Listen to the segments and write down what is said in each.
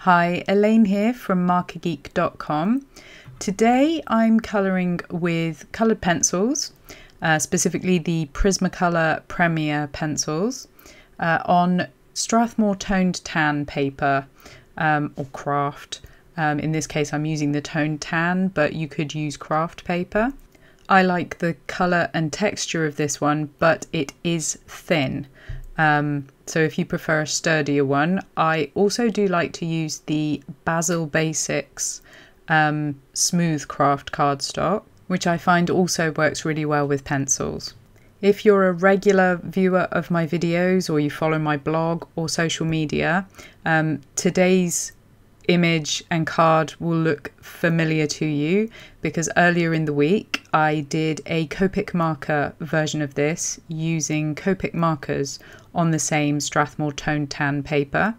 Hi, Elaine here from markergeek.com. Today I'm colouring with coloured pencils, specifically the Prismacolor Premier pencils, on Strathmore toned tan paper or Kraft. In this case I'm using the toned tan, but you could use Kraft paper. I like the colour and texture of this one, but it is thin. So if you prefer a sturdier one, I also do like to use the Basil Basics smooth Kraft cardstock, which I find also works really well with pencils. If you're a regular viewer of my videos or you follow my blog or social media, today's image and card will look familiar to you because earlier in the week I did a Copic marker version of this using Copic markers on the same Strathmore toned tan paper.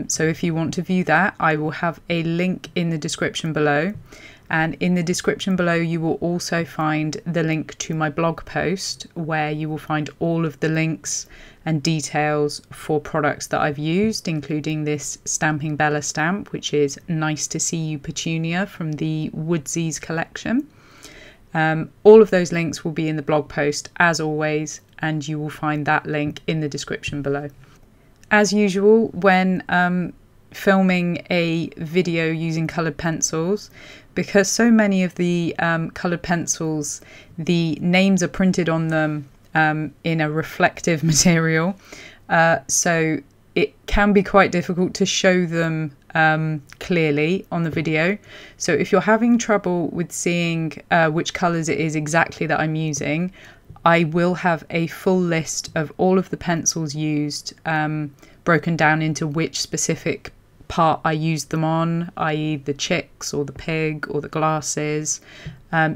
So if you want to view that, I will have a link in the description below, and in the description below you will also find the link to my blog post where you will find all of the links and details for products that I've used, including this Stamping Bella stamp, which is Nice to See You Petunia from the Woodsies collection. All of those links will be in the blog post as always, and you will find that link in the description below. As usual, when filming a video using coloured pencils, because so many of the coloured pencils, the names are printed on them in a reflective material, so it can be quite difficult to show them clearly on the video. So if you're having trouble with seeing which colours it is exactly that I'm using, I will have a full list of all of the pencils used, broken down into which specific part I used them on, i.e. the chicks or the pig or the glasses.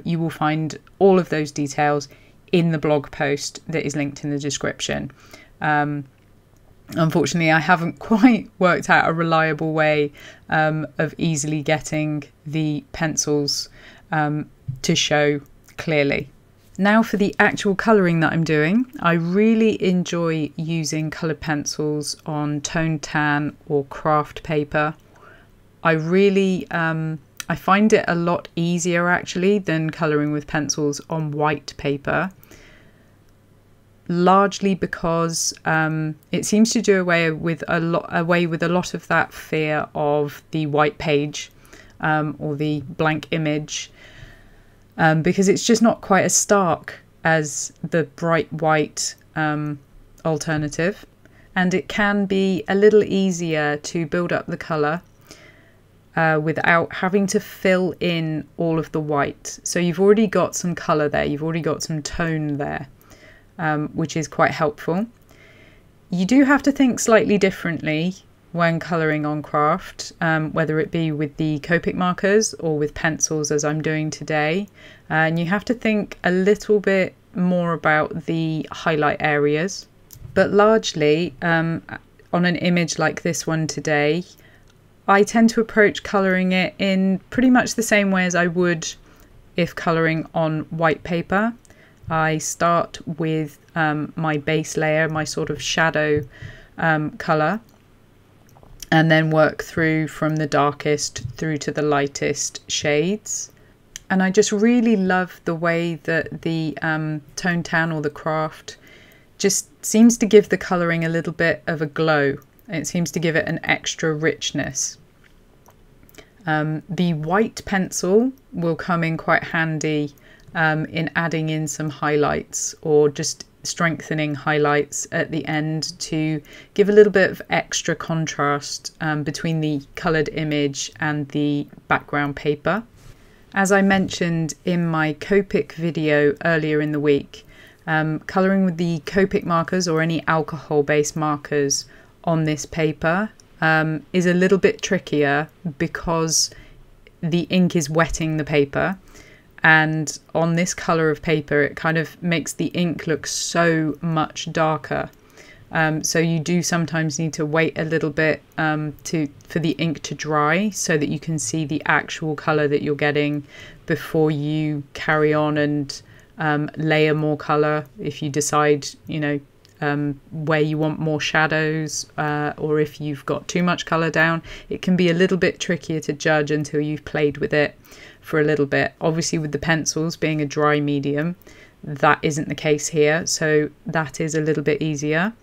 You will find all of those details in the blog post that is linked in the description. Unfortunately, I haven't quite worked out a reliable way of easily getting the pencils to show clearly. Now for the actual colouring that I'm doing, I really enjoy using coloured pencils on toned tan or Kraft paper. I find it a lot easier actually than colouring with pencils on white paper, largely because it seems to do away with a lot of that fear of the white page or the blank image. Because it's just not quite as stark as the bright white alternative, and it can be a little easier to build up the colour without having to fill in all of the white. So you've already got some colour there, you've already got some tone there, which is quite helpful. You do have to think slightly differently when colouring on Kraft, whether it be with the Copic markers or with pencils as I'm doing today. And you have to think a little bit more about the highlight areas. But largely, on an image like this one today, I tend to approach colouring it in pretty much the same way as I would if colouring on white paper. I start with my base layer, my sort of shadow colour, and then work through from the darkest through to the lightest shades. And I just really love the way that the toned tan or the Kraft just seems to give the colouring a little bit of a glow. It seems to give it an extra richness. The white pencil will come in quite handy in adding in some highlights or just strengthening highlights at the end to give a little bit of extra contrast between the coloured image and the background paper. As I mentioned in my Copic video earlier in the week, colouring with the Copic markers or any alcohol-based markers on this paper is a little bit trickier because the ink is wetting the paper. And on this colour of paper, it kind of makes the ink look so much darker. So you do sometimes need to wait a little bit for the ink to dry so that you can see the actual colour that you're getting before you carry on and layer more colour if you decide, you know, where you want more shadows, or if you've got too much colour down. It can be a little bit trickier to judge until you've played with it for a little bit. Obviously with the pencils being a dry medium, that isn't the case here, so that is a little bit easier.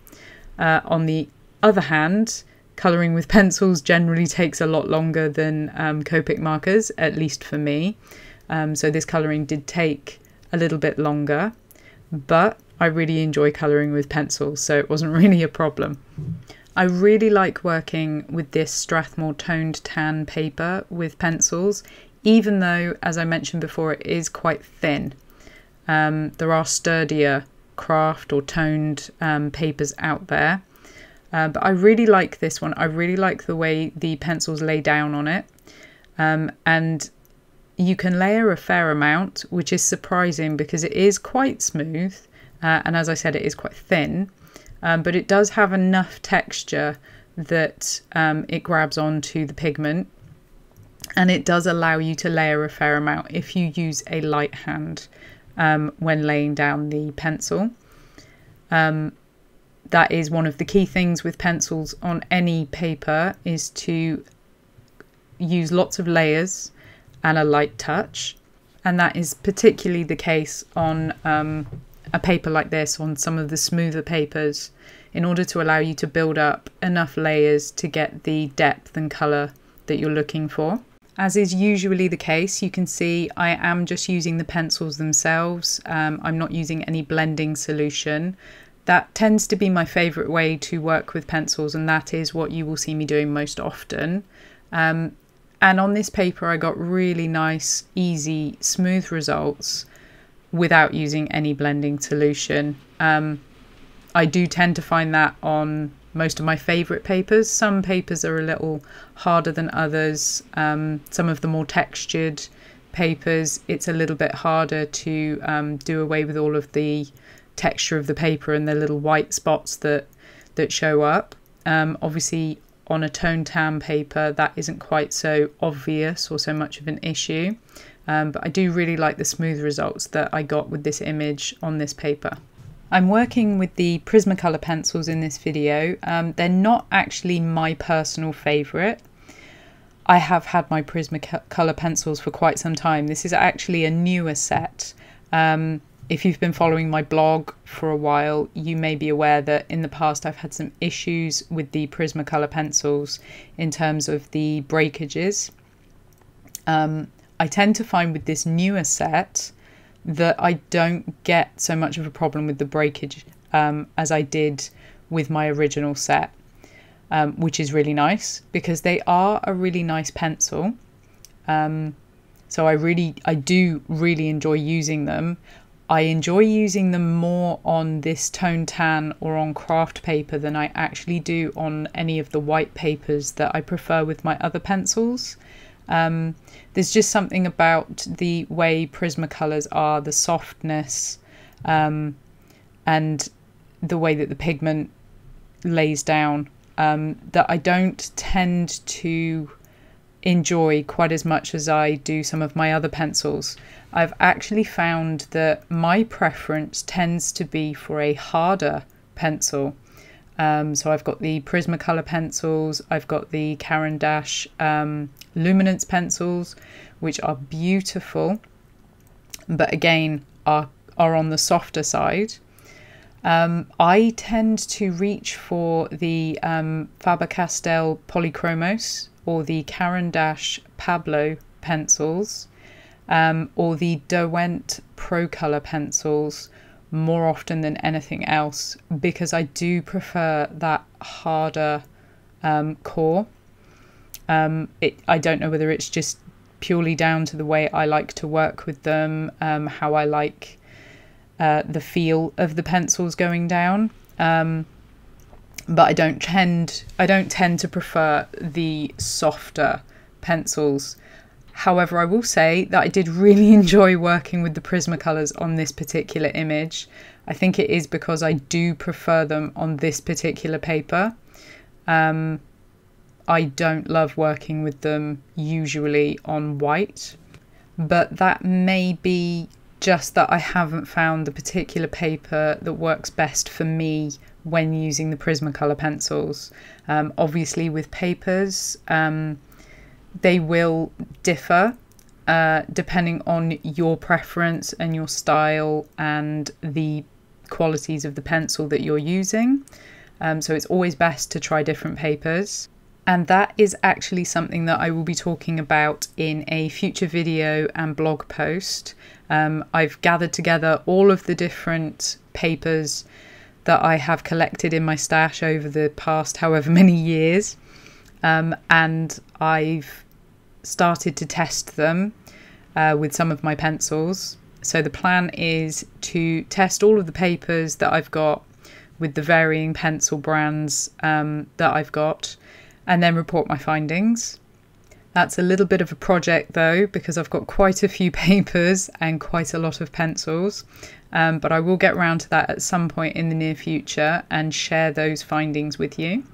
On the other hand, colouring with pencils generally takes a lot longer than Copic markers, at least for me. So this colouring did take a little bit longer, but I really enjoy colouring with pencils, so it wasn't really a problem. I really like working with this Strathmore toned tan paper with pencils, even though, as I mentioned before, it is quite thin. There are sturdier Kraft or toned papers out there, but I really like this one. I really like the way the pencils lay down on it, and you can layer a fair amount, which is surprising because it is quite smooth, and as I said, it is quite thin, but it does have enough texture that it grabs onto the pigment, and it does allow you to layer a fair amount if you use a light hand when laying down the pencil. That is one of the key things with pencils on any paper, is to use lots of layers and a light touch, and that is particularly the case on a paper like this, on some of the smoother papers, in order to allow you to build up enough layers to get the depth and colour that you're looking for. As is usually the case, you can see I am just using the pencils themselves. I'm not using any blending solution. That tends to be my favourite way to work with pencils, and that is what you will see me doing most often. And on this paper I got really nice, easy, smooth results without using any blending solution. I do tend to find that on most of my favourite papers. Some papers are a little harder than others. Some of the more textured papers, it's a little bit harder to do away with all of the texture of the paper and the little white spots that show up. Obviously on a toned tan paper that isn't quite so obvious or so much of an issue, but I do really like the smooth results that I got with this image on this paper. I'm working with the Prismacolor pencils in this video. They're not actually my personal favourite. I have had my Prismacolor pencils for quite some time. This is actually a newer set. If you've been following my blog for a while, you may be aware that in the past I've had some issues with the Prismacolor pencils in terms of the breakages. I tend to find with this newer set that I don't get so much of a problem with the breakage as I did with my original set, which is really nice because they are a really nice pencil. So I do really enjoy using them. I enjoy using them more on this toned tan or on Kraft paper than I actually do on any of the white papers that I prefer with my other pencils. There's just something about the way Prismacolors are, the softness, and the way that the pigment lays down, that I don't tend to enjoy quite as much as I do some of my other pencils. I've actually found that my preference tends to be for a harder pencil. So I've got the Prismacolor pencils, I've got the Caran d'Ache luminance pencils, which are beautiful, but again are on the softer side. I tend to reach for the Faber-Castell Polychromos or the Caran d'Ache Pablo pencils, or the Derwent Pro Color pencils more often than anything else, because I do prefer that harder core. I don't know whether it's just purely down to the way I like to work with them, how I like the feel of the pencils going down, but I don't tend to prefer the softer pencils. However, I will say that I did really enjoy working with the Prismacolors on this particular image. I think it is because I do prefer them on this particular paper. I don't love working with them usually on white, but that may be just that I haven't found the particular paper that works best for me when using the Prismacolor pencils. Obviously with papers, they will differ depending on your preference and your style and the qualities of the pencil that you're using. So it's always best to try different papers. And that is actually something that I will be talking about in a future video and blog post. I've gathered together all of the different papers that I have collected in my stash over the past however many years. And I've started to test them with some of my pencils. So the plan is to test all of the papers that I've got with the varying pencil brands that I've got, and then report my findings. That's a little bit of a project though, because I've got quite a few papers and quite a lot of pencils, but I will get around to that at some point in the near future and share those findings with you.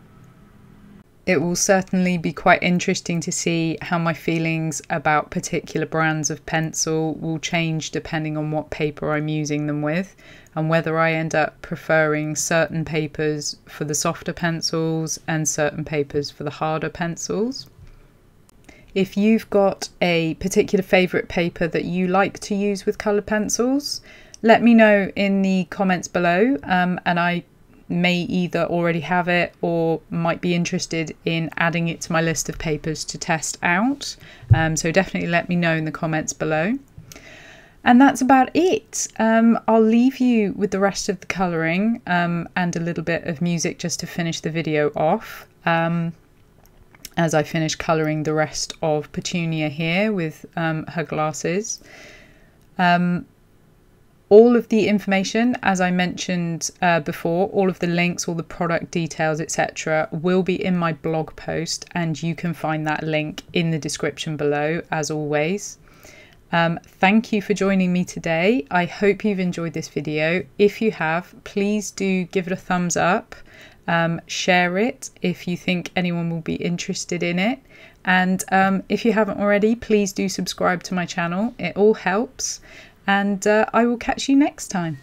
It will certainly be quite interesting to see how my feelings about particular brands of pencil will change depending on what paper I'm using them with, and whether I end up preferring certain papers for the softer pencils and certain papers for the harder pencils. If you've got a particular favourite paper that you like to use with coloured pencils, let me know in the comments below, and I may either already have it or might be interested in adding it to my list of papers to test out. So definitely let me know in the comments below. And that's about it. I'll leave you with the rest of the colouring and a little bit of music just to finish the video off, as I finish colouring the rest of Petunia here with her glasses. All of the information, as I mentioned before, all of the links, all the product details, etc. will be in my blog post, and you can find that link in the description below, as always. Thank you for joining me today. I hope you've enjoyed this video. If you have, please do give it a thumbs up. Share it if you think anyone will be interested in it. And if you haven't already, please do subscribe to my channel. It all helps. And I will catch you next time.